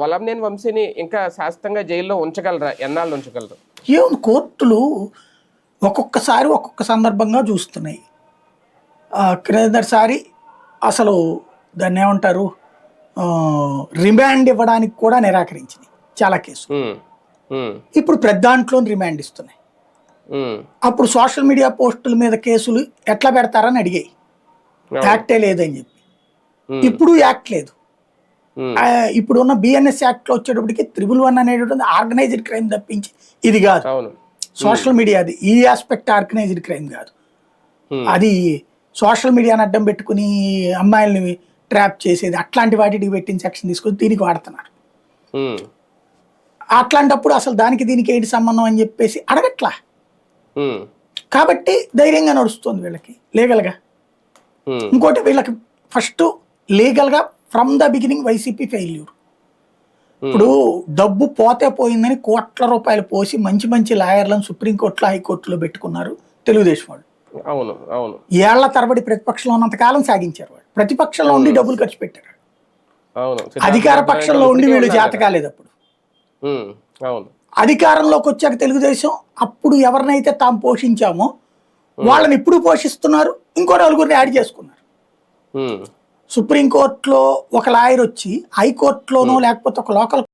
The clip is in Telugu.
వల్లభనేని వంశీని ఇంకా శాశ్వతంగా జైల్లో ఉంచగలరా? ఎన్నాళ్ళు ఉంచగలరు? ఏముంది, కోర్టులు ఒక్కొక్కసారి ఒక్కొక్క సందర్భంగా చూస్తున్నాయి. క్రిందటిసారి అసలు దాన్ని ఏమంటారు, రిమాండ్ ఇవ్వడానికి కూడా నిరాకరించింది చాలా కేసులు. ఇప్పుడు పెద్ద దాంట్లో రిమాండ్ ఇస్తున్నాయి. అప్పుడు సోషల్ మీడియా పోస్టుల మీద కేసులు ఎట్లా పెడతారని అడిగాయి, యాక్టే లేదని చెప్పి. ఇప్పుడు యాక్ట్ లేదు. ఇప్పుడు ఉన్న బిఎన్ఎస్ యాక్ట్ లో వచ్చేటప్పటికి 111 అనేటువంటి ఆర్గనైజ్డ్ క్రైమ్ తప్పించి ఇది కాదు. సోషల్ మీడియాది ఈ ఆస్పెక్ట్ ఆర్గనైజ్డ్ క్రైమ్ కాదు. అది సోషల్ మీడియాని అడ్డం పెట్టుకుని అమ్మాయిల్ని ట్రాప్ చేసేది, అట్లాంటి వాటికి పెట్టిన సెక్షన్ తీసుకొని దీనికి వాడుతున్నారు. అట్లాంటప్పుడు అసలు దానికి దీనికి ఏంటి సంబంధం అని చెప్పేసి అడగట్లా. కాబట్టి ధైర్యంగా నడుస్తుంది వీళ్ళకి లీగల్గా. ఇంకోటి వీళ్ళకి ఫస్ట్ లీగల్గా from the beginning YCP failure. ఇప్పుడు డబ్బు పోతే పోయిందని కోట్ల రూపాయలు పోసి మంచి మంచి లాయర్లను సుప్రీంకోర్టులో హైకోర్టులో పెట్టుకున్నారు తెలుగుదేశం వాళ్ళు. ఏళ్ల తరబడి ప్రతిపక్షంలో ఉన్నంతకాలం సాగించారు వాళ్ళు. ప్రతిపక్షంలో ఉండి డబ్బులు ఖర్చు పెట్టారు. అధికార పక్షంలో ఉండి వీళ్ళు చేత కాలేదు. అప్పుడు అధికారంలోకి వచ్చాక తెలుగుదేశం అప్పుడు ఎవరినైతే తాము పోషించామో వాళ్ళని ఇప్పుడు పోషిస్తున్నారు. ఇంకో నలుగురిని యాడ్ చేసుకున్నారు. సుప్రీంకోర్టులో ఒక లాయర్ వచ్చి హైకోర్టులోనో లేకపోతే ఒక లోకల్